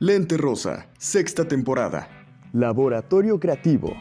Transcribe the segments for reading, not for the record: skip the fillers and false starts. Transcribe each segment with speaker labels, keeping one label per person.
Speaker 1: Lente Rosa, sexta temporada.
Speaker 2: Laboratorio Creativo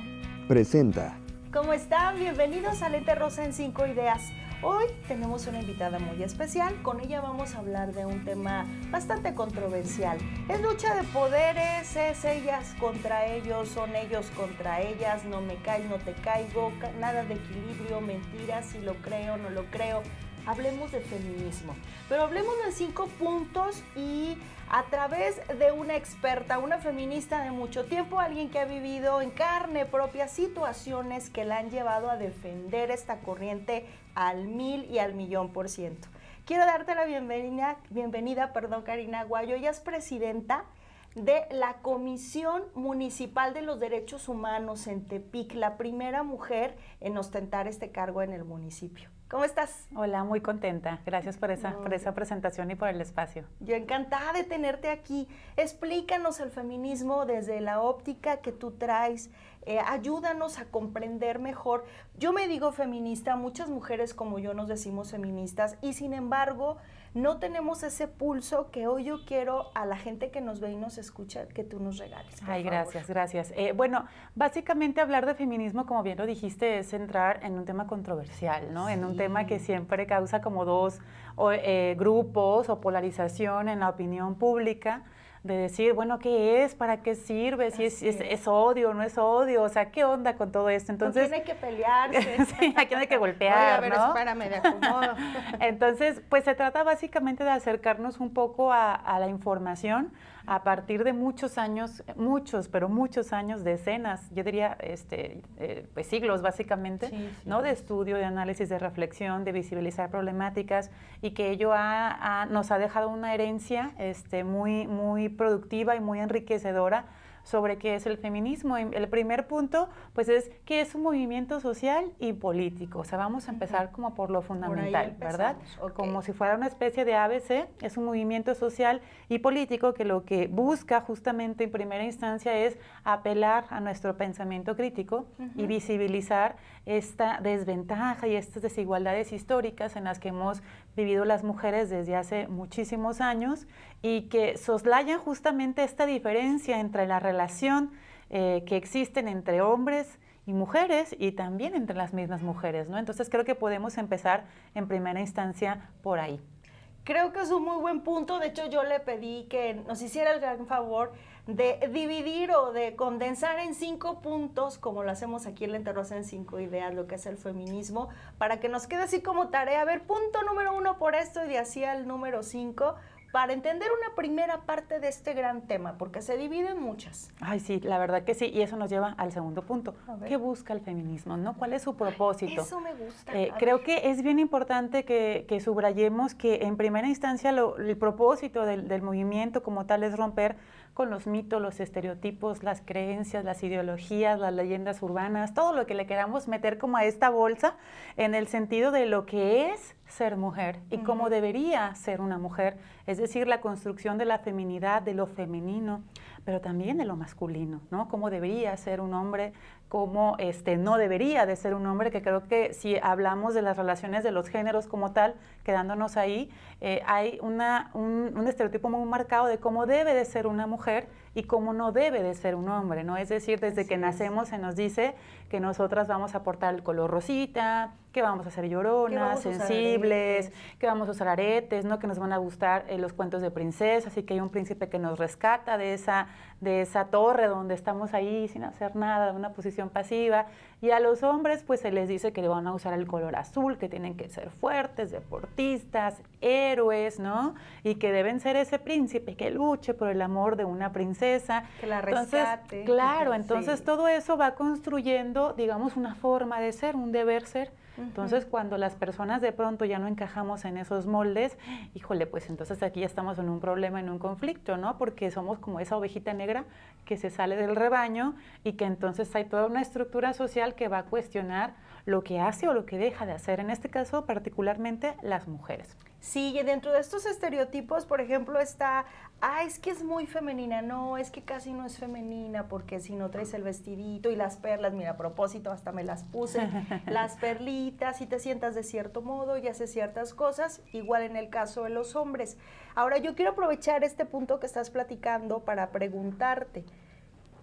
Speaker 2: presenta.
Speaker 3: ¿Cómo están? Bienvenidos a Lente Rosa en 5 ideas. Hoy tenemos una invitada muy especial. Con ella vamos a hablar de un tema bastante controversial. Es lucha de poderes, es ellas contra ellos, son ellos contra ellas, no me caes, no te caigo, nada de equilibrio, mentiras, si lo creo, no lo creo. Hablemos de feminismo, pero hablemos de 5 puntos y a través de una experta, una feminista de mucho tiempo, alguien que ha vivido en carne propia situaciones que la han llevado a defender esta corriente al 1000 y al 1,000,000%. Quiero darte la bienvenida, Karina Aguayo. Ella es presidenta de la Comisión Municipal de los Derechos Humanos en Tepic, la primera mujer en ostentar este cargo en el municipio. ¿Cómo estás?
Speaker 4: Hola, muy contenta. Gracias por esa presentación y por el espacio.
Speaker 3: Yo encantada de tenerte aquí. Explícanos el feminismo desde la óptica que tú traes. Ayúdanos a comprender mejor. Yo me digo feminista, muchas mujeres como yo nos decimos feministas y sin embargo no tenemos ese pulso que hoy yo quiero a la gente que nos ve y nos escucha que tú nos regales.
Speaker 4: Ay, gracias. Bueno, básicamente hablar de feminismo, como bien lo dijiste, es entrar en un tema controversial, ¿no? Sí. En un tema que siempre causa como dos grupos o polarización en la opinión pública, de decir, bueno, ¿qué es? ¿Para qué sirve? Si es odio, no es odio, o sea, ¿qué onda con todo esto? Entonces,
Speaker 3: ¿con quién hay que pelearse?
Speaker 4: Sí, ¿a quién hay que golpear?
Speaker 3: Oye, a ver,
Speaker 4: ¿no?
Speaker 3: espérame, de acomodo.
Speaker 4: Entonces, pues se trata básicamente de acercarnos un poco a la información a partir de muchos años, muchos años, decenas, yo diría, pues siglos básicamente, sí, ¿no? De estudio, de análisis, de reflexión, de visibilizar problemáticas y que ello nos ha dejado una herencia muy productiva y muy enriquecedora sobre qué es el feminismo. El primer punto, pues, es que es un movimiento social y político. O sea, vamos a empezar como por lo fundamental, ¿verdad? Okay. Como si fuera una especie de ABC, es un movimiento social y político que lo que busca justamente en primera instancia es apelar a nuestro pensamiento crítico y visibilizar esta desventaja y estas desigualdades históricas en las que hemos vivido las mujeres desde hace muchísimos años y que soslayan justamente esta diferencia entre la relación que existen entre hombres y mujeres y también entre las mismas mujeres, ¿no? Entonces creo que podemos empezar en primera instancia por ahí.
Speaker 3: Creo que es un muy buen punto. De hecho, yo le pedí que nos hiciera el gran favor de dividir o de condensar en 5 puntos, como lo hacemos aquí en Lente Rosa en 5 ideas, lo que es el feminismo, para que nos quede así como tarea. A ver, punto número 1 por esto y de así al número 5, para entender una primera parte de este gran tema, porque se divide en muchas.
Speaker 4: Ay, sí, la verdad que sí, y eso nos lleva al segundo punto. ¿Qué busca el feminismo, no? ¿Cuál es su propósito?
Speaker 3: Eso me gusta.
Speaker 4: Creo que es bien importante que subrayemos que en primera instancia el propósito del movimiento como tal es romper con los mitos, los estereotipos, las creencias, las ideologías, las leyendas urbanas, todo lo que le queramos meter como a esta bolsa en el sentido de lo que es ser mujer y cómo debería ser una mujer, es decir, la construcción de la feminidad, de lo femenino, pero también de lo masculino, ¿no? Cómo debería ser un hombre, cómo no debería de ser un hombre, que creo que si hablamos de las relaciones de los géneros como tal, quedándonos ahí, hay un estereotipo muy marcado de cómo debe de ser una mujer y cómo no debe de ser un hombre, ¿no? Es decir, desde que nacemos se nos dice que nosotras vamos a portar el color rosita, que vamos a ser lloronas, sensibles, que vamos a usar aretes, ¿no? Que nos van a gustar los cuentos de princesas y que hay un príncipe que nos rescata de esa torre donde estamos ahí sin hacer nada, una posición pasiva. Y a los hombres pues se les dice que van a usar el color azul, que tienen que ser fuertes, deportistas, héroes, ¿no? Y que deben ser ese príncipe que luche por el amor de una princesa.
Speaker 3: Que la rescate.
Speaker 4: Entonces, claro, entonces todo eso va construyendo, digamos, una forma de ser, un deber ser. Entonces, cuando las personas de pronto ya no encajamos en esos moldes, híjole, pues entonces aquí ya estamos en un problema, en un conflicto, ¿no? Porque somos como esa ovejita negra que se sale del rebaño y que entonces hay toda una estructura social que va a cuestionar lo que hace o lo que deja de hacer, en este caso particularmente las mujeres.
Speaker 3: Sí, y dentro de estos estereotipos, por ejemplo, está, es que es muy femenina, no, es que casi no es femenina, porque si no traes el vestidito y las perlas, mira, a propósito, hasta me las puse, las perlitas, y te sientas de cierto modo y haces ciertas cosas, igual en el caso de los hombres. Ahora, yo quiero aprovechar este punto que estás platicando para preguntarte,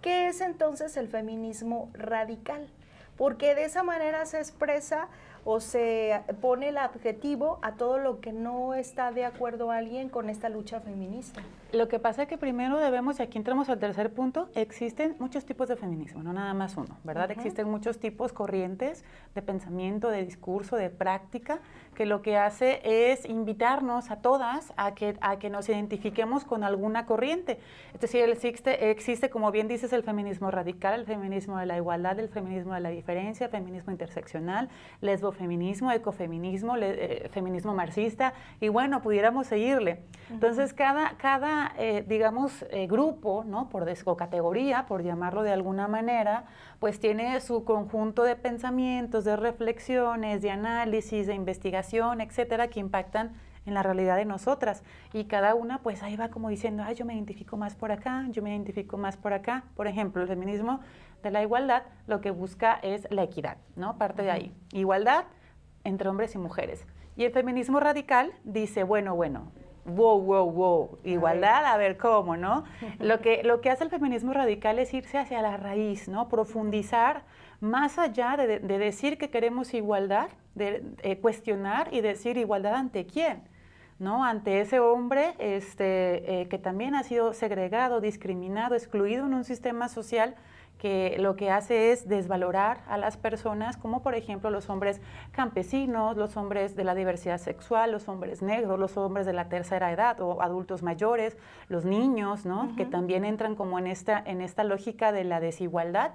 Speaker 3: ¿qué es entonces el feminismo radical? Porque de esa manera se expresa o se pone el adjetivo a todo lo que no está de acuerdo alguien con esta lucha feminista.
Speaker 4: Lo que pasa es que primero debemos, y aquí entramos al tercer punto, existen muchos tipos de feminismo, no nada más uno, ¿verdad? Existen muchos tipos, corrientes de pensamiento, de discurso, de práctica, que lo que hace es invitarnos a todas a que nos identifiquemos con alguna corriente. Es decir, existe, como bien dices, el feminismo radical, el feminismo de la igualdad, el feminismo de la diferencia, el feminismo interseccional, lesbofeminismo, ecofeminismo, feminismo marxista, y bueno, pudiéramos seguirle. Entonces, cada grupo, ¿no? O categoría, por llamarlo de alguna manera, pues tiene su conjunto de pensamientos, de reflexiones, de análisis, de investigación, etcétera, que impactan en la realidad de nosotras. Y cada una, pues ahí va como diciendo, yo me identifico más por acá, yo me identifico más por acá. Por ejemplo, el feminismo de la igualdad lo que busca es la equidad, ¿no? Parte de ahí. Igualdad entre hombres y mujeres. Y el feminismo radical dice, wow, igualdad, a ver cómo, ¿no? Lo que hace el feminismo radical es irse hacia la raíz, ¿no? Profundizar más allá de decir que queremos igualdad, de cuestionar y decir igualdad ante quién, ¿no? Ante ese hombre que también ha sido segregado, discriminado, excluido en un sistema social que lo que hace es desvalorar a las personas, como por ejemplo los hombres campesinos, los hombres de la diversidad sexual, los hombres negros, los hombres de la tercera edad o adultos mayores, los niños, ¿no? Que también entran como en esta lógica de la desigualdad,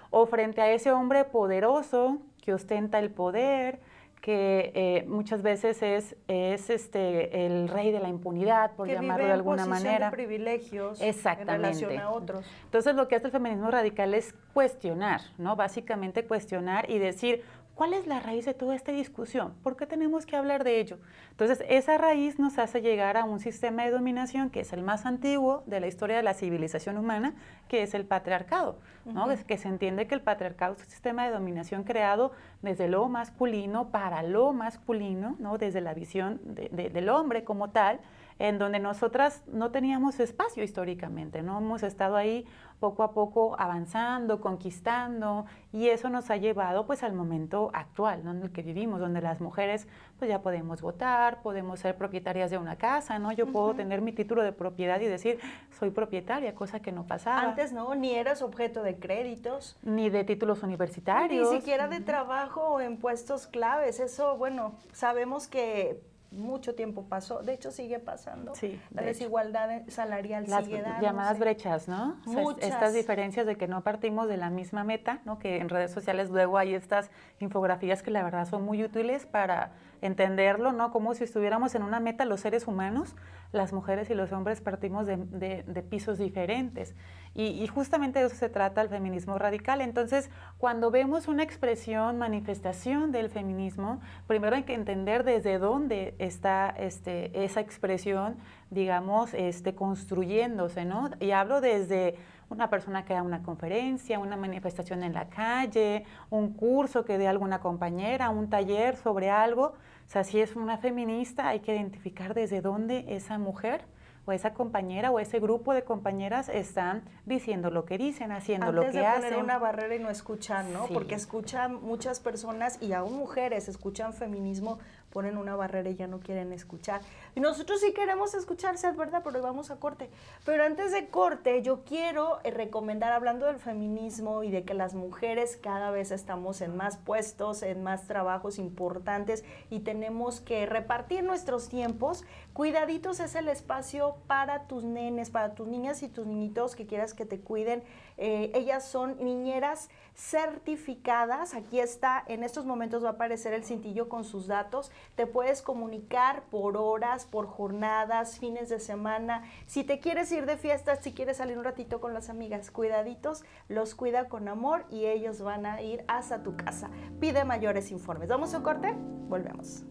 Speaker 4: o frente a ese hombre poderoso que ostenta el poder, que muchas veces es el rey de la impunidad, por llamarlo de alguna manera.
Speaker 3: Que vive en posición de privilegios
Speaker 4: Exactamente.
Speaker 3: en relación a otros.
Speaker 4: Entonces, lo que hace el feminismo radical es cuestionar, ¿no? Básicamente cuestionar y decir, ¿cuál es la raíz de toda esta discusión? ¿Por qué tenemos que hablar de ello? Entonces, esa raíz nos hace llegar a un sistema de dominación que es el más antiguo de la historia de la civilización humana, que es el patriarcado, ¿no? Es que se entiende que el patriarcado es un sistema de dominación creado desde lo masculino para lo masculino, ¿no? Desde la visión del hombre como tal, en donde nosotras no teníamos espacio históricamente, ¿no? Hemos estado ahí poco a poco avanzando, conquistando, y eso nos ha llevado pues al momento actual, ¿no? En el que vivimos, donde las mujeres pues ya podemos votar, podemos ser propietarias de una casa, ¿no? Yo puedo tener mi título de propiedad y decir, soy propietaria, cosa que no pasaba.
Speaker 3: Antes no, ni eras objeto de créditos.
Speaker 4: Ni de títulos universitarios.
Speaker 3: Ni siquiera de trabajo o en puestos claves. Eso, bueno, sabemos que mucho tiempo pasó, de hecho sigue pasando.
Speaker 4: Sí,
Speaker 3: la desigualdad salarial sigue dando.
Speaker 4: Las llamadas brechas, ¿no?
Speaker 3: Muchas.
Speaker 4: O sea, estas diferencias de que no partimos de la misma meta, ¿no? Que en redes sociales luego hay estas infografías que la verdad son muy útiles para entenderlo, ¿no? Como si estuviéramos en una meta los seres humanos, las mujeres y los hombres partimos de pisos diferentes. Y justamente de eso se trata el feminismo radical. Entonces, cuando vemos una expresión, manifestación del feminismo, primero hay que entender desde dónde está esa expresión, digamos, construyéndose, ¿no? Y hablo desde una persona que da una conferencia, una manifestación en la calle, un curso que dé alguna compañera, un taller sobre algo. O sea, si es una feminista, hay que identificar desde dónde esa mujer o esa compañera o ese grupo de compañeras están diciendo lo que dicen, haciendo lo que hacen.
Speaker 3: Antes de poner una barrera y no escuchar, ¿no?
Speaker 4: Sí.
Speaker 3: Porque escuchan muchas personas y aún mujeres escuchan feminismo, ponen una barrera y ya no quieren escuchar. Y nosotros sí queremos escucharse, es verdad, pero vamos a corte. Pero antes de corte, yo quiero recomendar, hablando del feminismo y de que las mujeres cada vez estamos en más puestos, en más trabajos importantes y tenemos que repartir nuestros tiempos, Cuidaditos es el espacio para tus nenes, para tus niñas y tus niñitos que quieras que te cuiden. Ellas son niñeras certificadas. Aquí está, en estos momentos va a aparecer el cintillo con sus datos. Te puedes comunicar por horas, por jornadas, fines de semana. Si te quieres ir de fiesta, si quieres salir un ratito con las amigas, Cuidaditos los cuida con amor y ellos van a ir hasta tu casa. Pide mayores informes. ¿Vamos a un corte? Volvemos.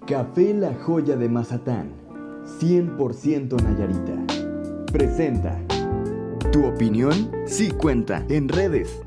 Speaker 2: Café La Joya de Mazatán, 100% Nayarita. Presenta.
Speaker 1: Tu opinión sí cuenta en redes.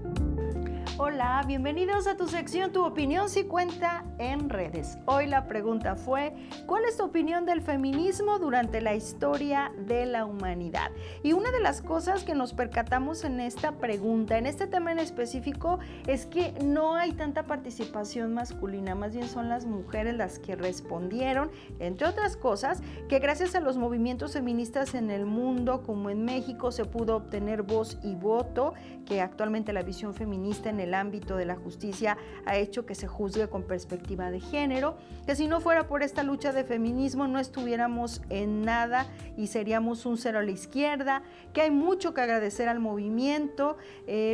Speaker 3: Hola, bienvenidos a tu sección Tu opinión sí cuenta en redes. Hoy la pregunta fue, ¿cuál es tu opinión del feminismo durante la historia de la humanidad? Y una de las cosas que nos percatamos en esta pregunta, en este tema en específico, es que no hay tanta participación masculina, más bien son las mujeres las que respondieron, entre otras cosas, que gracias a los movimientos feministas en el mundo, como en México, se pudo obtener voz y voto, que actualmente la visión feminista en el ámbito de la justicia ha hecho que se juzgue con perspectiva de género, que si no fuera por esta lucha de feminismo no estuviéramos en nada y seríamos un cero a la izquierda, que hay mucho que agradecer al movimiento,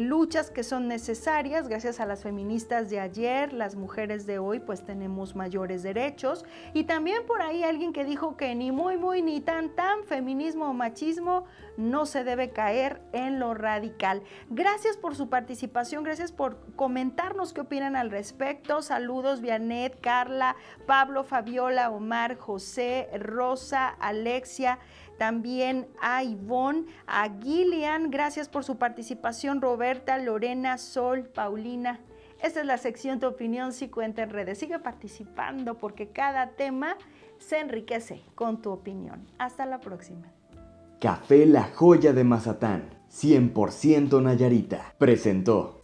Speaker 3: luchas que son necesarias. Gracias a las feministas de ayer, las mujeres de hoy pues tenemos mayores derechos, y también por ahí alguien que dijo que ni muy ni tan feminismo o machismo no se debe caer en lo radical. Gracias por su participación, gracias por comentarnos qué opinan al respecto. Saludos Vianet, Carla, Pablo, Fabiola, Omar, José, Rosa, Alexia, también a Ivonne, a Gillian, gracias por su participación, Roberta, Lorena, Sol, Paulina. Esta es la sección Tu opinión sí cuenta en redes. Sigue participando porque cada tema se enriquece con tu opinión. Hasta la próxima.
Speaker 2: Café La Joya de Mazatán, 100% Nayarita. Presentó.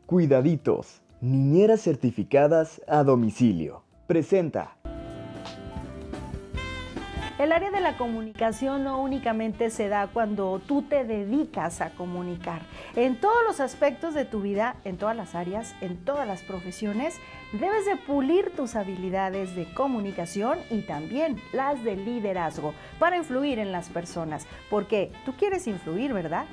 Speaker 2: Cuidaditos, niñeras certificadas a domicilio. Presenta.
Speaker 3: El área de la comunicación no únicamente se da cuando tú te dedicas a comunicar. En todos los aspectos de tu vida, en todas las áreas, en todas las profesiones, debes de pulir tus habilidades de comunicación y también las de liderazgo para influir en las personas. Porque tú quieres influir, ¿verdad?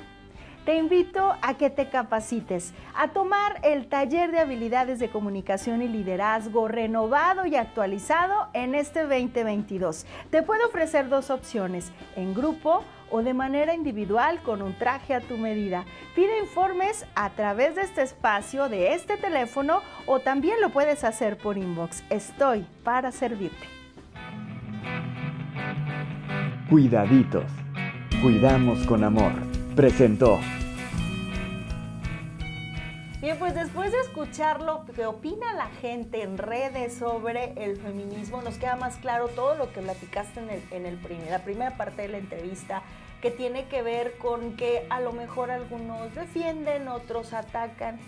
Speaker 3: Te invito a que te capacites, a tomar el taller de habilidades de comunicación y liderazgo renovado y actualizado en este 2022. Te puedo ofrecer dos opciones, en grupo o de manera individual con un traje a tu medida. Pide informes a través de este espacio, de este teléfono, o también lo puedes hacer por inbox. Estoy para servirte.
Speaker 2: Cuidaditos, cuidamos con amor. Presentó.
Speaker 3: Bien, pues después de escuchar lo que opina la gente en redes sobre el feminismo, nos queda más claro todo lo que platicaste en la primera parte de la entrevista, que tiene que ver con que a lo mejor algunos defienden, otros atacan.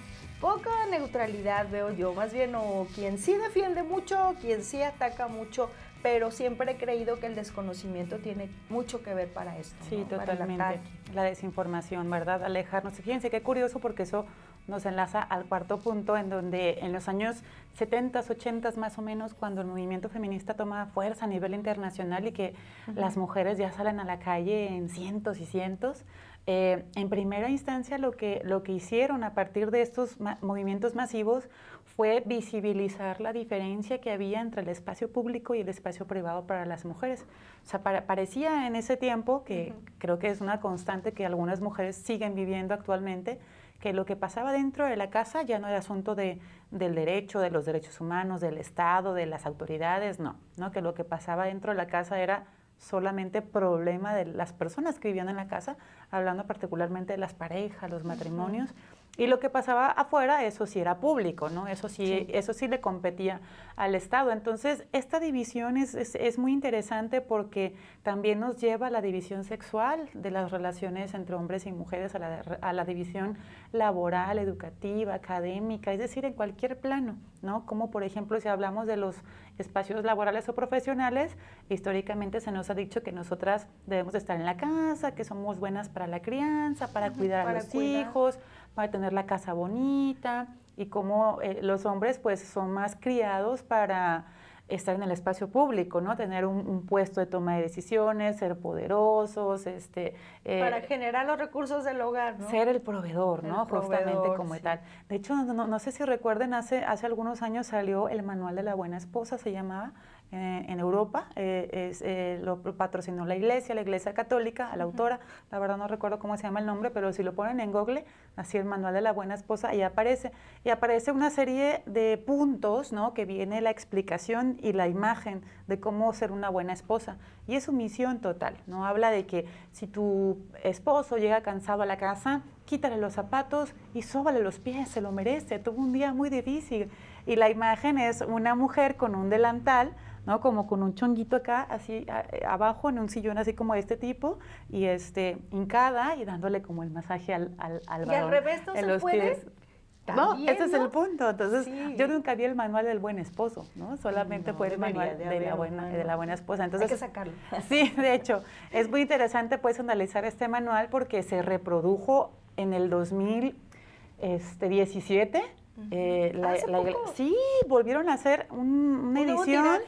Speaker 3: Poca neutralidad veo yo, más bien o quien sí defiende mucho, quien sí ataca mucho, pero siempre he creído que el desconocimiento tiene mucho que ver para esto.
Speaker 4: Sí,
Speaker 3: ¿no?
Speaker 4: totalmente. La desinformación, ¿verdad? Alejarnos. Fíjense qué curioso, porque eso nos enlaza al cuarto punto, en donde en los años 70, 80 más o menos, cuando el movimiento feminista toma fuerza a nivel internacional y que las mujeres ya salen a la calle en cientos y cientos, en primera instancia lo que hicieron a partir de estos movimientos masivos fue visibilizar la diferencia que había entre el espacio público y el espacio privado para las mujeres. O sea, parecía en ese tiempo, que creo que es una constante que algunas mujeres siguen viviendo actualmente, que lo que pasaba dentro de la casa ya no era asunto del derecho, de los derechos humanos, del Estado, de las autoridades, no, que lo que pasaba dentro de la casa era solamente problema de las personas que vivían en la casa, hablando particularmente de las parejas, los matrimonios, y lo que pasaba afuera, eso sí era público, ¿no? Eso sí le competía al Estado. Entonces, esta división es muy interesante porque también nos lleva a la división sexual de las relaciones entre hombres y mujeres, a la división laboral, educativa, académica, es decir, en cualquier plano, ¿no? Como por ejemplo, si hablamos de los espacios laborales o profesionales, históricamente se nos ha dicho que nosotras debemos de estar en la casa, que somos buenas para la crianza, para cuidar a los hijos, para tener la casa bonita, y como los hombres pues son más criados para estar en el espacio público, ¿no? Tener un puesto de toma de decisiones, ser poderosos,
Speaker 3: para generar los recursos del hogar, ¿no?
Speaker 4: Ser el proveedor, ¿no? Justamente como tal. De hecho, no sé si recuerden, hace algunos años salió el Manual de la Buena Esposa, se llamaba, en Europa, lo patrocinó la Iglesia Católica, a la autora, la verdad no recuerdo cómo se llama el nombre, pero si lo ponen en Google, así el manual de la buena esposa, y aparece una serie de puntos, ¿no? Que viene la explicación y la imagen de cómo ser una buena esposa, y es sumisión total, ¿no? Habla de que si tu esposo llega cansado a la casa, quítale los zapatos y sóbale los pies, se lo merece, tuvo un día muy difícil. Y la imagen es una mujer con un delantal, ¿no? Como con un chonguito acá, así abajo, en un sillón así como de este tipo, y hincada y dándole como el masaje al varón.
Speaker 3: ¿Y al revés no se puede?
Speaker 4: Pies.
Speaker 3: También,
Speaker 4: no, ese es
Speaker 3: ¿no?
Speaker 4: el punto. Entonces,
Speaker 3: Sí.
Speaker 4: yo nunca vi el manual del buen esposo, ¿no? Solamente fue el manual de la buena esposa. Entonces,
Speaker 3: hay que sacarlo.
Speaker 4: Sí, de hecho, es muy interesante pues analizar este manual porque se reprodujo en el 2017.
Speaker 3: ¿Hace poco?
Speaker 4: Sí, volvieron a hacer una edición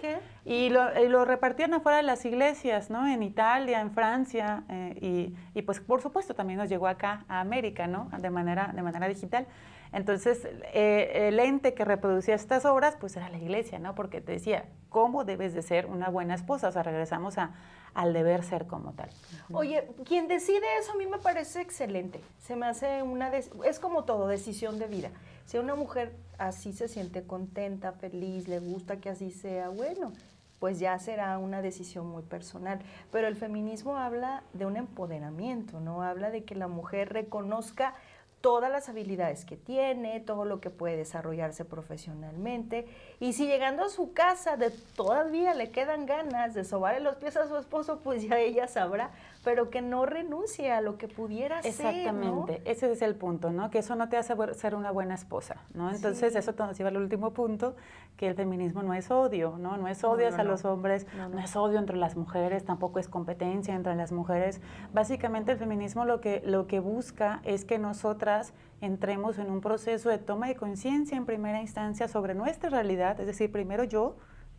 Speaker 4: y lo repartieron afuera de las iglesias, ¿no? En Italia, en Francia, y pues por supuesto también nos llegó acá a América, ¿no? De manera digital. Entonces, el ente que reproducía estas obras, pues era la iglesia, ¿no? Porque te decía, ¿cómo debes de ser una buena esposa? O sea, regresamos al deber ser como tal.
Speaker 3: Oye, quien decide eso a mí me parece excelente. Se me hace es como todo, decisión de vida. Si una mujer así se siente contenta, feliz, le gusta que así sea, bueno, pues ya será una decisión muy personal. Pero el feminismo habla de un empoderamiento, ¿no? Habla de que la mujer reconozca todas las habilidades que tiene, todo lo que puede desarrollarse profesionalmente, y si llegando a su casa todavía le quedan ganas de sobarle los pies a su esposo, pues ya ella sabrá, pero que no renuncie a lo que pudiera ser, ¿no?
Speaker 4: Exactamente, ese es el punto, ¿no? Que eso no te hace ser una buena esposa, ¿no? Entonces
Speaker 3: Sí.
Speaker 4: eso nos lleva al último punto, que el feminismo no es odio, ¿no? No es odio hacia los hombres, no es odio entre las mujeres, tampoco es competencia entre las mujeres. Básicamente el feminismo lo que busca es que nosotras entremos en un proceso de toma de conciencia en primera instancia sobre nuestra realidad, es decir, primero yo,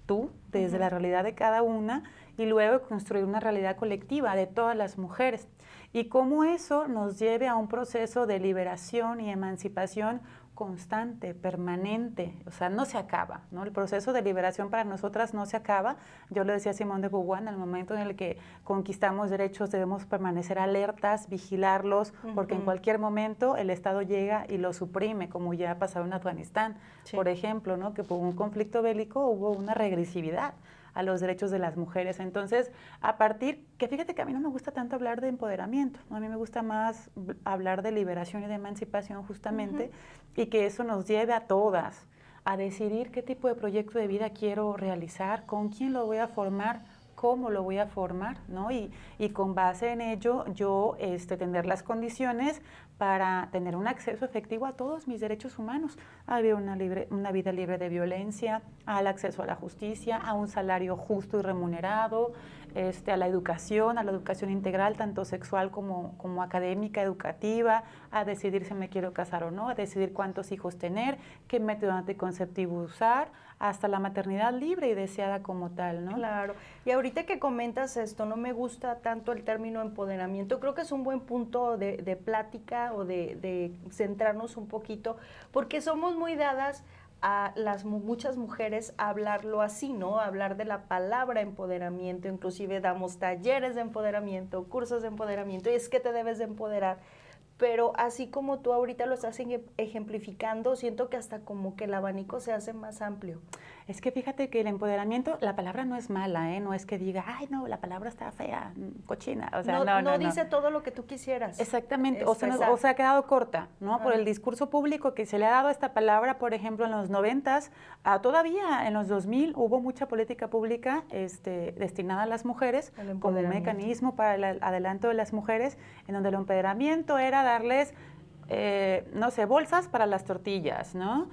Speaker 4: tú, desde la realidad de cada una, y luego construir una realidad colectiva de todas las mujeres. Y cómo eso nos lleve a un proceso de liberación y emancipación constante, permanente, o sea, no se acaba, ¿no? El proceso de liberación para nosotras no se acaba. Yo le decía a Simone de Beauvoir, en el momento en el que conquistamos derechos debemos permanecer alertas, vigilarlos, porque en cualquier momento el Estado llega y lo suprime, como ya ha pasado en Afganistán, por ejemplo, ¿no? Que por un conflicto bélico hubo una regresividad a los derechos de las mujeres. Entonces, que fíjate que a mí no me gusta tanto hablar de empoderamiento, ¿no? A mí me gusta más hablar de liberación y de emancipación justamente, y que eso nos lleve a todas a decidir qué tipo de proyecto de vida quiero realizar, con quién lo voy a formar, cómo lo voy a formar, ¿no? Y con base en ello, yo tener las condiciones para tener un acceso efectivo a todos mis derechos humanos, a vivir una vida libre de violencia, al acceso a la justicia, a un salario justo y remunerado, a la educación integral, tanto sexual como académica, educativa, a decidir si me quiero casar o no, a decidir cuántos hijos tener, qué método anticonceptivo usar, hasta la maternidad libre y deseada como tal, ¿no?
Speaker 3: Claro. Y ahorita que comentas esto, no me gusta tanto el término empoderamiento. Creo que es un buen punto de plática o de centrarnos un poquito, porque somos muy dadas a muchas mujeres a hablarlo así, ¿no? A hablar de la palabra empoderamiento, inclusive damos talleres de empoderamiento, cursos de empoderamiento, y es que te debes de empoderar. Pero así como tú ahorita lo estás ejemplificando, siento que hasta como que el abanico se hace más amplio.
Speaker 4: Es que fíjate que el empoderamiento, la palabra no es mala, ¿eh? No es que diga, ay, no, la palabra está fea, cochina. O sea,
Speaker 3: no dice todo lo que tú quisieras.
Speaker 4: Exactamente, o se ha quedado corta, ¿no? Por el discurso público que se le ha dado a esta palabra, por ejemplo, en los 90s, todavía en los 2000 hubo mucha política pública destinada a las mujeres como un mecanismo para el adelanto de las mujeres, en donde el empoderamiento era darles no sé, bolsas para las tortillas, ¿no?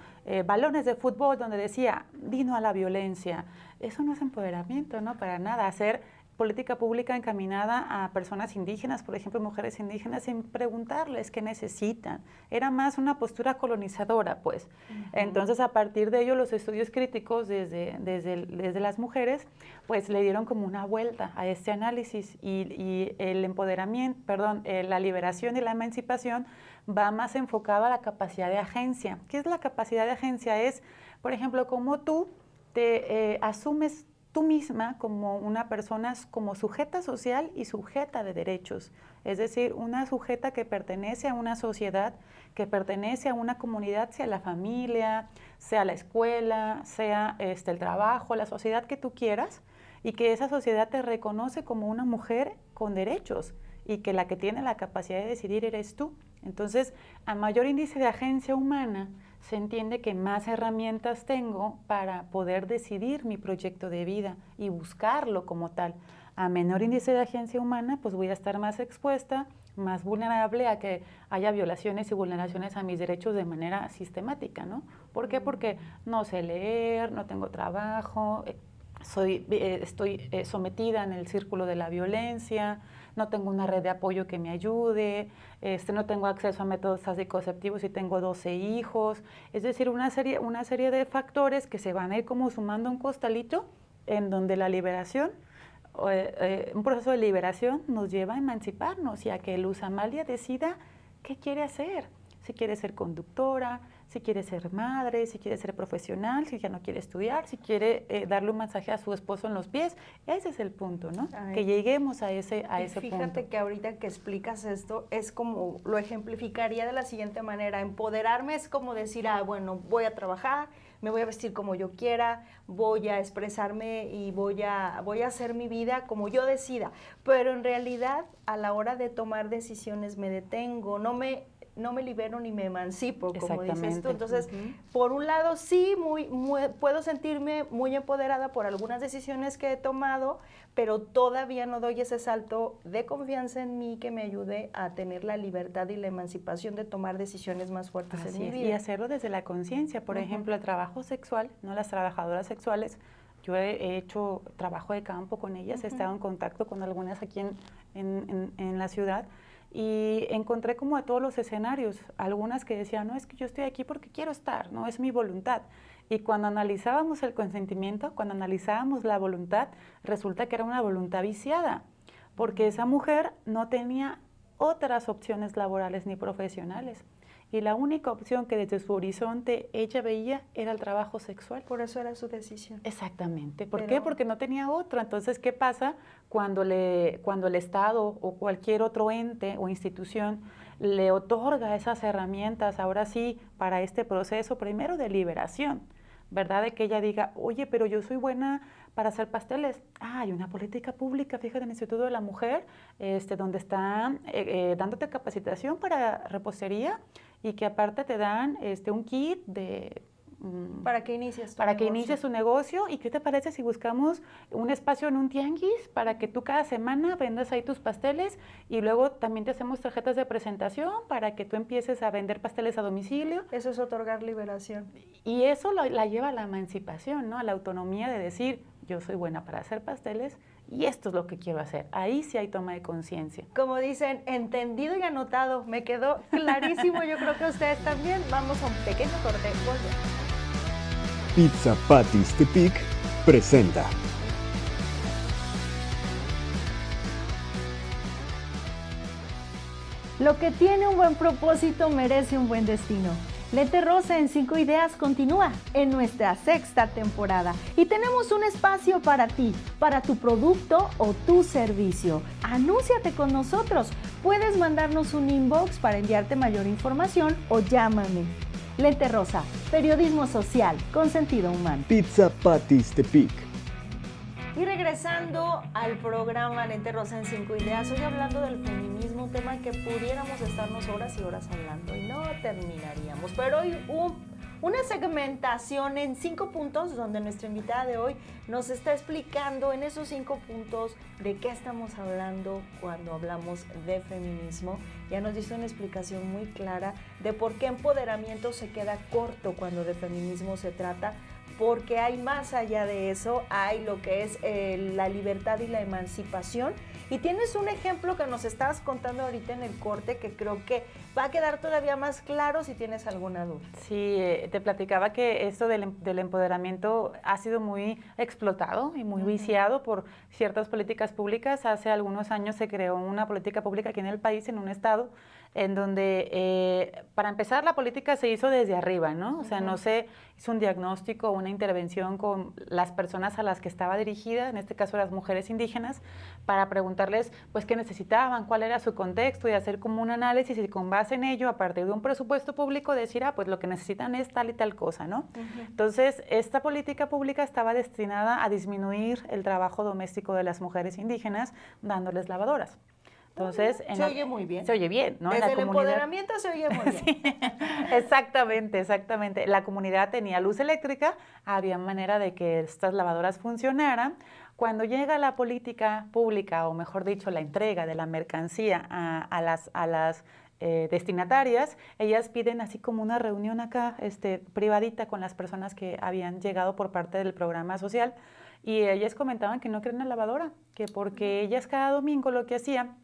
Speaker 4: Balones de fútbol donde decía, dino a la violencia. Eso no es empoderamiento, ¿no? Para nada. Hacer política pública encaminada a personas indígenas, por ejemplo, mujeres indígenas, sin preguntarles qué necesitan. Era más una postura colonizadora, pues. Entonces, a partir de ello, los estudios críticos desde las mujeres, pues, le dieron como una vuelta a este análisis y el empoderamiento, la liberación y la emancipación va más enfocado a la capacidad de agencia. ¿Qué es la capacidad de agencia? Es, por ejemplo, cómo tú te asumes tú misma como una persona, como sujeta social y sujeta de derechos. Es decir, una sujeta que pertenece a una sociedad, que pertenece a una comunidad, sea la familia, sea la escuela, sea el trabajo, la sociedad que tú quieras, y que esa sociedad te reconoce como una mujer con derechos y que la que tiene la capacidad de decidir eres tú. Entonces, a mayor índice de agencia humana, se entiende que más herramientas tengo para poder decidir mi proyecto de vida y buscarlo como tal. A menor índice de agencia humana, pues voy a estar más expuesta, más vulnerable a que haya violaciones y vulneraciones a mis derechos de manera sistemática, ¿no? ¿Por qué? Porque no sé leer, no tengo trabajo, estoy sometida en el círculo de la violencia, no tengo una red de apoyo que me ayude, no tengo acceso a métodos anticonceptivos y tengo 12 hijos. Es decir, una serie de factores que se van a ir como sumando un costalito en donde la liberación, un proceso de liberación nos lleva a emanciparnos y a que Luz Amalia decida qué quiere hacer. Si quiere ser conductora, si quiere ser madre, si quiere ser profesional, si ya no quiere estudiar, si quiere darle un masaje a su esposo en los pies. Ese es el punto, ¿no?
Speaker 3: Ay.
Speaker 4: Que lleguemos a ese punto.
Speaker 3: Fíjate que ahorita que explicas esto, es como, lo ejemplificaría de la siguiente manera. Empoderarme es como decir, bueno, voy a trabajar, me voy a vestir como yo quiera, voy a expresarme y voy a hacer mi vida como yo decida. Pero en realidad, a la hora de tomar decisiones me detengo, no me libero ni me emancipo, como dices tú. Entonces, por un lado, sí, puedo sentirme muy empoderada por algunas decisiones que he tomado, pero todavía no doy ese salto de confianza en mí que me ayude a tener la libertad y la emancipación de tomar decisiones más fuertes en mi vida.
Speaker 4: Y hacerlo desde la conciencia. Por ejemplo, el trabajo sexual, no las trabajadoras sexuales. Yo he hecho trabajo de campo con ellas, he estado en contacto con algunas aquí en la ciudad, y encontré como de todos los escenarios, algunas que decían, no, es que yo estoy aquí porque quiero estar, no es mi voluntad. Y cuando analizábamos el consentimiento, cuando analizábamos la voluntad, resulta que era una voluntad viciada, porque esa mujer no tenía otras opciones laborales ni profesionales. Y la única opción que desde su horizonte ella veía era el trabajo sexual.
Speaker 3: Por eso era su decisión.
Speaker 4: Exactamente. ¿Por qué? Porque no tenía otro. Entonces, ¿qué pasa cuando el Estado o cualquier otro ente o institución le otorga esas herramientas, ahora sí, para este proceso, primero de liberación, ¿verdad? De que ella diga, oye, pero yo soy buena para hacer pasteles. Hay una política pública, fíjate, en el Instituto de la Mujer, donde están dándote capacitación para repostería y que aparte te dan un kit de...
Speaker 3: para que inicies
Speaker 4: tu negocio. ¿Y qué te parece si buscamos un espacio en un tianguis para que tú cada semana vendas ahí tus pasteles y luego también te hacemos tarjetas de presentación para que tú empieces a vender pasteles a domicilio?
Speaker 3: Eso es otorgar liberación.
Speaker 4: Y eso la lleva a la emancipación, ¿no? A la autonomía de decir, yo soy buena para hacer pasteles y esto es lo que quiero hacer. Ahí sí hay toma de conciencia.
Speaker 3: Como dicen, entendido y anotado. Me quedó clarísimo. Yo creo que ustedes también. Vamos a un pequeño corte. Volvemos.
Speaker 1: Pizza Patties Tepic presenta.
Speaker 3: Lo que tiene un buen propósito merece un buen destino. Lente Rosa en 5 Ideas continúa en nuestra 6ª temporada y tenemos un espacio para ti, para tu producto o tu servicio. Anúnciate con nosotros. Puedes mandarnos un inbox para enviarte mayor información o llámame. Lente Rosa, periodismo social con sentido humano.
Speaker 1: Pizza Patties Tepic.
Speaker 3: Y regresando al programa Lente Rosa en 5 Ideas, hoy hablando del feminismo, un tema que pudiéramos estarnos horas y horas hablando y no terminaríamos. Pero hoy una segmentación en 5 puntos donde nuestra invitada de hoy nos está explicando en esos 5 puntos de qué estamos hablando cuando hablamos de feminismo. Ya nos hizo una explicación muy clara de por qué empoderamiento se queda corto cuando de feminismo se trata, porque hay más allá de eso, hay lo que es la libertad y la emancipación. Y tienes un ejemplo que nos estabas contando ahorita en el corte que creo que va a quedar todavía más claro si tienes alguna duda.
Speaker 4: Sí, te platicaba que esto del empoderamiento ha sido muy explotado y muy viciado por ciertas políticas públicas. Hace algunos años se creó una política pública aquí en el país, en un estado, en donde, para empezar, la política se hizo desde arriba, ¿no? O sea, no se hizo un diagnóstico o una intervención con las personas a las que estaba dirigida, en este caso las mujeres indígenas, para preguntarles, pues, qué necesitaban, cuál era su contexto y hacer como un análisis y con base en ello, a partir de un presupuesto público, decir, pues, lo que necesitan es tal y tal cosa, ¿no? Entonces, esta política pública estaba destinada a disminuir el trabajo doméstico de las mujeres indígenas, dándoles lavadoras. Entonces,
Speaker 3: se oye muy bien.
Speaker 4: Se oye bien, ¿no?
Speaker 3: Desde el empoderamiento se oye muy bien.
Speaker 4: Sí, exactamente, exactamente. La comunidad tenía luz eléctrica, había manera de que estas lavadoras funcionaran. Cuando llega la política pública, o mejor dicho, la entrega de la mercancía a las destinatarias, ellas piden así como una reunión acá, privadita, con las personas que habían llegado por parte del programa social, y ellas comentaban que no querían una lavadora, que porque ellas cada domingo lo que hacían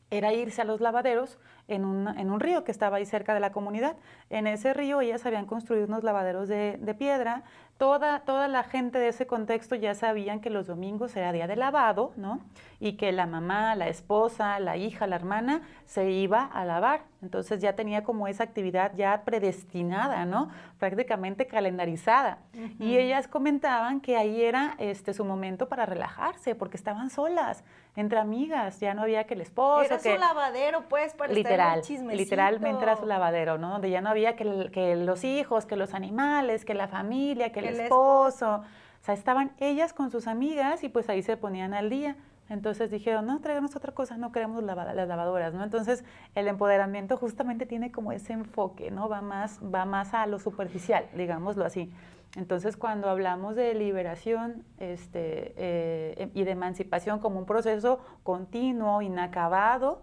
Speaker 4: era irse a los lavaderos en un río que estaba ahí cerca de la comunidad. En ese río ellas habían construido unos lavaderos de piedra. Toda la gente de ese contexto ya sabían que los domingos era día de lavado, ¿no? Y que la mamá, la esposa, la hija, la hermana se iba a lavar. Entonces ya tenía como esa actividad ya predestinada, ¿no? Prácticamente calendarizada. Y ellas comentaban que ahí era su momento para relajarse, porque estaban solas, entre amigas, ya no había que el esposo.
Speaker 3: Era su lavadero, pues, para estar en el chismecito.
Speaker 4: Literalmente era su lavadero, ¿no? Donde ya no había que los hijos, que los animales, que la familia, que el esposo. O sea, estaban ellas con sus amigas y pues ahí se ponían al día. Entonces dijeron, no, tráiganos otra cosa, no queremos las lavadoras, ¿no? Entonces, el empoderamiento justamente tiene como ese enfoque, ¿no? Va más a lo superficial, digámoslo así. Entonces, cuando hablamos de liberación y de emancipación como un proceso continuo, inacabado,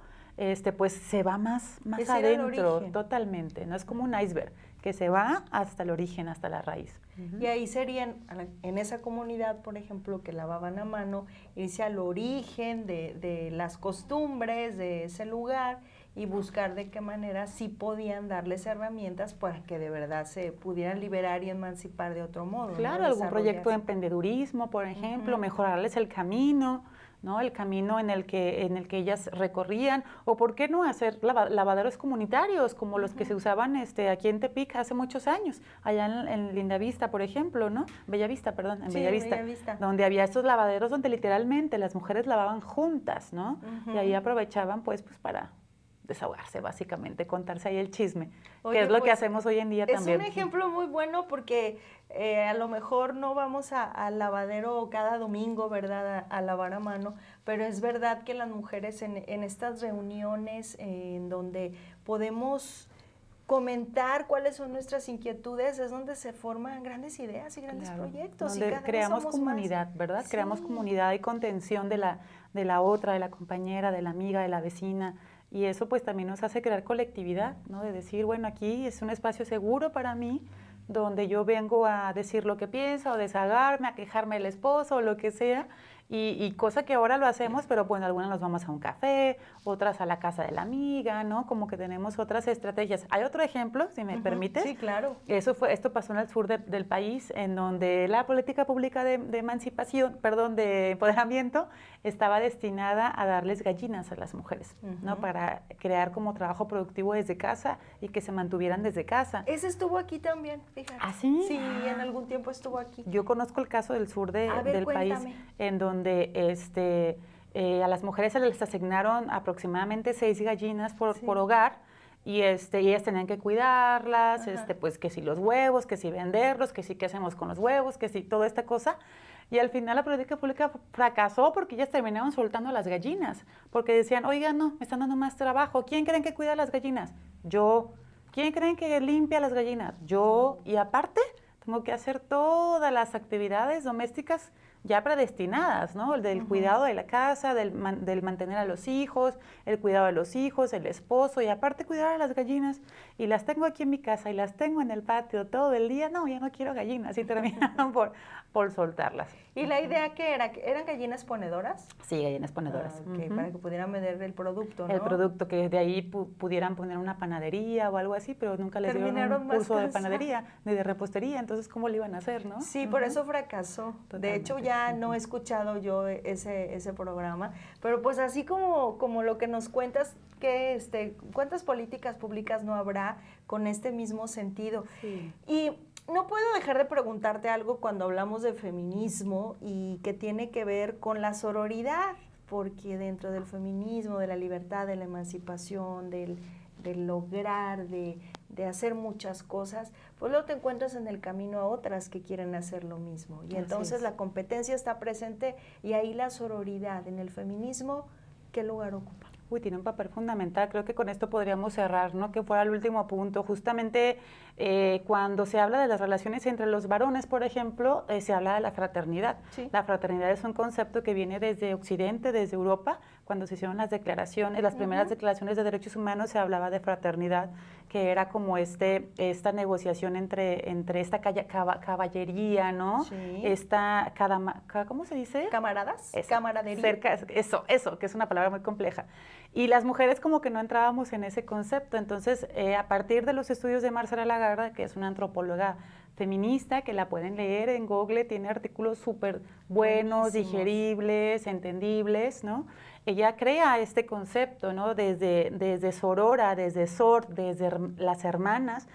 Speaker 4: pues se va más adentro, totalmente, ¿no? Es como un iceberg que se va hasta el origen, hasta la raíz.
Speaker 3: Y ahí serían, en esa comunidad, por ejemplo, que lavaban a mano, irse al origen de las costumbres de ese lugar y buscar de qué manera sí podían darles herramientas para que de verdad se pudieran liberar y emancipar de otro modo.
Speaker 4: Claro, algún proyecto de emprendedurismo, por ejemplo, mejorarles el camino, ¿no? El camino en el que ellas recorrían, o por qué no hacer lavaderos comunitarios como los que se usaban aquí en Tepic hace muchos años, allá en Lindavista, por ejemplo, ¿no? Bellavista, perdón, en Bellavista, donde había estos lavaderos donde literalmente las mujeres lavaban juntas, ¿no? Y ahí aprovechaban pues para desahogarse, básicamente, contarse ahí el chisme, que es lo que hacemos hoy en día también.
Speaker 3: Es un ejemplo muy bueno porque a lo mejor no vamos al lavadero cada domingo, ¿verdad?, a lavar a mano, pero es verdad que las mujeres en estas reuniones en donde podemos comentar cuáles son nuestras inquietudes, es donde se forman grandes ideas y grandes proyectos.
Speaker 4: Donde
Speaker 3: y cada
Speaker 4: creamos
Speaker 3: vez
Speaker 4: comunidad,
Speaker 3: más.
Speaker 4: ¿verdad?
Speaker 3: Sí.
Speaker 4: Creamos comunidad y contención de la otra, de la compañera, de la amiga, de la vecina. Y eso pues también nos hace crear colectividad, ¿no? De decir, bueno, aquí es un espacio seguro para mí, donde yo vengo a decir lo que pienso, a desahogarme, a quejarme del esposo o lo que sea, y cosa que ahora lo hacemos, pero bueno, algunas nos vamos a un café, otras a la casa de la amiga, ¿no? Como que tenemos otras estrategias. Hay otro ejemplo, si me permites.
Speaker 3: Sí, claro.
Speaker 4: Esto pasó en el sur del país, en donde la política pública de empoderamiento, estaba destinada a darles gallinas a las mujeres, ¿no? Para crear como trabajo productivo desde casa y que se mantuvieran desde casa.
Speaker 3: Ese estuvo aquí también, fíjate.
Speaker 4: ¿Ah, sí?
Speaker 3: Sí, en algún tiempo estuvo aquí.
Speaker 4: Yo conozco el caso del sur del país, en donde a las mujeres se les asignaron aproximadamente 6 gallinas por hogar, y ellas tenían que cuidarlas, pues que si los huevos, que si venderlos, que si qué hacemos con los huevos, que si toda esta cosa. Y al final la política pública fracasó porque ellas terminaban soltando las gallinas, porque decían, oigan, no, me están dando más trabajo. ¿Quién creen que cuida las gallinas? Yo. ¿Quién creen que limpia las gallinas? Yo. Y aparte, tengo que hacer todas las actividades domésticas ya predestinadas, ¿no? El del cuidado de la casa, del mantener a los hijos, el cuidado de los hijos, el esposo, y aparte cuidar a las gallinas. Y las tengo aquí en mi casa y las tengo en el patio todo el día. No, ya no quiero gallinas. Y terminaron por soltarlas.
Speaker 3: ¿Y la idea qué era? ¿Eran gallinas ponedoras?
Speaker 4: Sí, gallinas ponedoras.
Speaker 3: Para que pudieran vender el producto, ¿no?
Speaker 4: El producto, que de ahí pudieran poner una panadería o algo así, pero nunca les dieron un curso de panadería ni de repostería. Entonces, ¿cómo lo iban a hacer, no?
Speaker 3: Sí, por eso fracasó.
Speaker 4: Totalmente.
Speaker 3: De hecho, ya no he escuchado yo ese programa, pero pues así como lo que nos cuentas, que ¿cuántas políticas públicas no habrá con este mismo sentido?
Speaker 4: Sí.
Speaker 3: Y no puedo dejar de preguntarte algo cuando hablamos de feminismo y que tiene que ver con la sororidad, porque dentro del feminismo, de la libertad, de la emancipación, del lograr, de hacer muchas cosas, pues luego te encuentras en el camino a otras que quieren hacer lo mismo. Y entonces la competencia está presente y ahí la sororidad en el feminismo, ¿qué lugar ocupa?
Speaker 4: Uy, tiene un papel fundamental. Creo que con esto podríamos cerrar, ¿no? Que fuera el último punto. Justamente cuando se habla de las relaciones entre los varones, por ejemplo, se habla de la fraternidad.
Speaker 3: Sí.
Speaker 4: La fraternidad es un concepto que viene desde Occidente, desde Europa. Cuando se hicieron las declaraciones, las primeras declaraciones de derechos humanos, se hablaba de fraternidad, que era como esta negociación entre esta caballería, ¿no?
Speaker 3: Sí.
Speaker 4: ¿Cómo se dice?
Speaker 3: ¿Camaradas?
Speaker 4: Eso,
Speaker 3: Camaradería.
Speaker 4: eso, que es una palabra muy compleja. Y las mujeres como que no entrábamos en ese concepto. Entonces, a partir de los estudios de Marcela Lagarde, que es una antropóloga feminista, que la pueden leer en Google, tiene artículos súper buenos, digeribles, entendibles, ¿no? Ella crea este concepto, ¿no? Desde sorora, desde sor, desde las hermanas,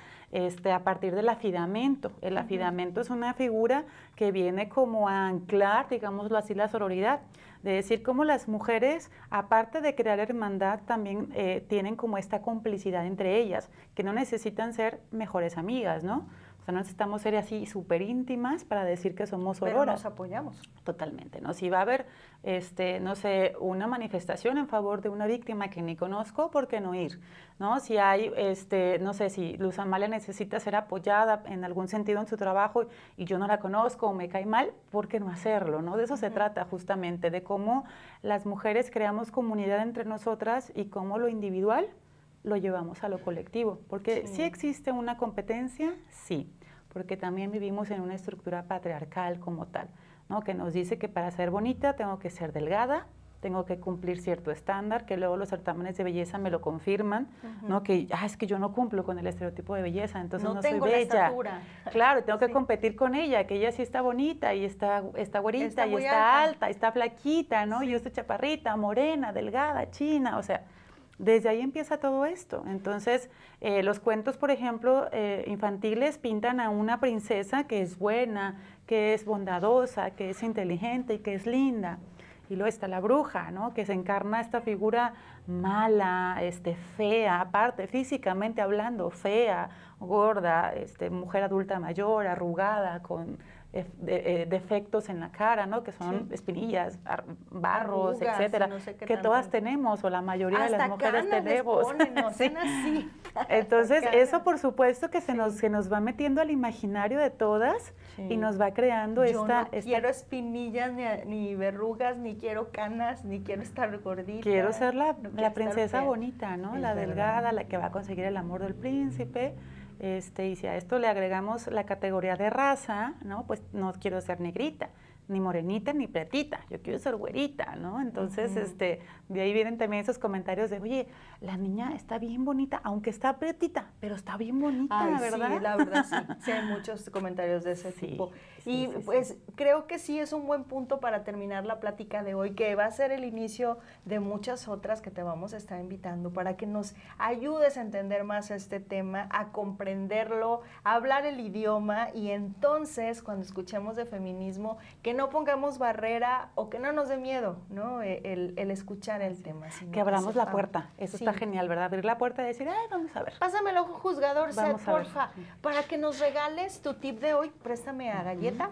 Speaker 4: a partir del afidamento. El afidamento es una figura que viene como a anclar, digámoslo así, la sororidad. De decir cómo las mujeres, aparte de crear hermandad, también tienen como esta complicidad entre ellas, que no necesitan ser mejores amigas, ¿no? O sea, no necesitamos ser así súper íntimas para decir que somos sororas.
Speaker 3: Pero nos apoyamos.
Speaker 4: Totalmente, ¿no? Si va a haber, no sé, una manifestación en favor de una víctima que ni conozco, ¿por qué no ir? ¿No? Si hay, no sé, si Luz Amalia necesita ser apoyada en algún sentido en su trabajo y yo no la conozco o me cae mal, ¿por qué no hacerlo? ¿No? De eso se trata justamente, de cómo las mujeres creamos comunidad entre nosotras y cómo lo individual lo llevamos a lo colectivo, porque sí existe una competencia, sí, porque también vivimos en una estructura patriarcal como tal, ¿no? Que nos dice que para ser bonita tengo que ser delgada, tengo que cumplir cierto estándar, que luego los certámenes de belleza me lo confirman, ¿no? Que es que yo no cumplo con el estereotipo de belleza, entonces no soy bella.
Speaker 3: Estatura.
Speaker 4: Claro, tengo que competir con ella, que ella sí está bonita y está güerita y está alta, está flaquita, ¿no? Y yo estoy chaparrita, morena, delgada, china, o sea, desde ahí empieza todo esto. Entonces, los cuentos, por ejemplo, infantiles pintan a una princesa que es buena, que es bondadosa, que es inteligente y que es linda. Y luego está la bruja, ¿no? Que se encarna esta figura mala, fea, aparte, físicamente hablando, fea, gorda, mujer adulta mayor, arrugada, con defectos en la cara, ¿no? Que son espinillas, barros,
Speaker 3: arrugas,
Speaker 4: etcétera,
Speaker 3: no sé qué
Speaker 4: que
Speaker 3: tanto.
Speaker 4: Todas tenemos, o la mayoría de las mujeres tenemos.
Speaker 3: Sí. Así.
Speaker 4: Entonces, eso por supuesto que se nos va metiendo al imaginario de todas y nos va creando
Speaker 3: Yo no quiero espinillas, ni verrugas, ni quiero canas, ni quiero estar gordita.
Speaker 4: Quiero ser la
Speaker 3: bonita,
Speaker 4: princesa bonita, ¿no? La delgada, la que va a conseguir el amor del príncipe. Y si a esto le agregamos la categoría de raza, ¿no? Pues no quiero ser negrita, ni morenita, ni pretita, yo quiero ser güerita, ¿no? Entonces, de ahí vienen también esos comentarios de, oye, la niña está bien bonita, aunque está pretita, pero está bien bonita, ¿verdad?
Speaker 3: Sí, la verdad sí, sí hay muchos comentarios de ese tipo. Y pues creo que sí es un buen punto para terminar la plática de hoy, que va a ser el inicio de muchas otras que te vamos a estar invitando para que nos ayudes a entender más este tema, a comprenderlo, a hablar el idioma y entonces cuando escuchemos de feminismo, que no pongamos barrera o que no nos dé miedo, ¿no? El escuchar el tema.
Speaker 4: Que abramos la puerta, eso está genial, ¿verdad? Abrir la puerta y decir, vamos a ver.
Speaker 3: Pásame el ojo juzgador, Seth, porfa, para que nos regales tu tip de hoy. Préstame a Galleta.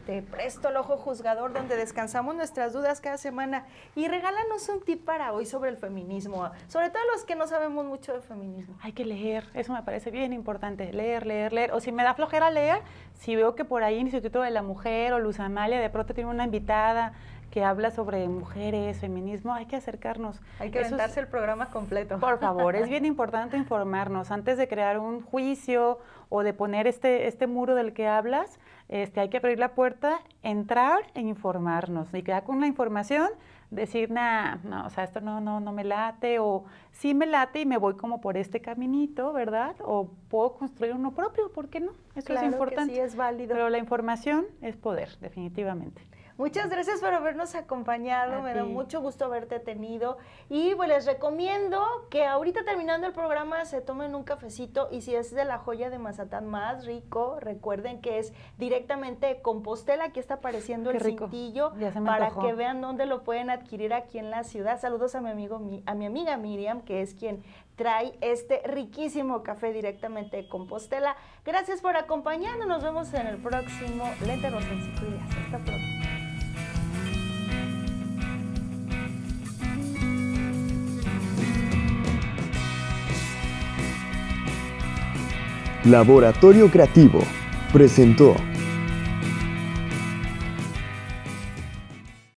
Speaker 3: Te presto el ojo juzgador donde descansamos nuestras dudas cada semana y regálanos un tip para hoy sobre el feminismo, sobre todo los que no sabemos mucho de feminismo.
Speaker 4: Hay que leer, eso me parece bien importante, leer, o si me da flojera leer, si veo que por ahí Instituto de la Mujer o Luz Amalia de pronto tiene una invitada que habla sobre mujeres, feminismo, hay que acercarnos.
Speaker 3: Hay que aventarse el programa completo.
Speaker 4: Por favor, es bien importante informarnos. Antes de crear un juicio o de poner este muro del que hablas, hay que abrir la puerta, entrar e informarnos. Y quedar con la información, decir, no, o sea, esto no me late, o sí me late y me voy como por este caminito, ¿verdad? O puedo construir uno propio, ¿por qué no? Eso es importante.
Speaker 3: Que sí, es válido.
Speaker 4: Pero la información es poder, definitivamente.
Speaker 3: Muchas gracias por habernos acompañado, me da mucho gusto haberte tenido y pues les recomiendo que ahorita terminando el programa se tomen un cafecito y si es de la joya de Mazatlán más rico, recuerden que es directamente de Compostela, aquí está apareciendo el cintillo para que vean dónde lo pueden adquirir aquí en la ciudad. Saludos a mi amiga Miriam, que es quien trae este riquísimo café directamente de Compostela. Gracias por acompañarnos, nos vemos en el próximo Lente Rosa en 5 Ideas. Hasta pronto.
Speaker 2: Laboratorio Creativo presentó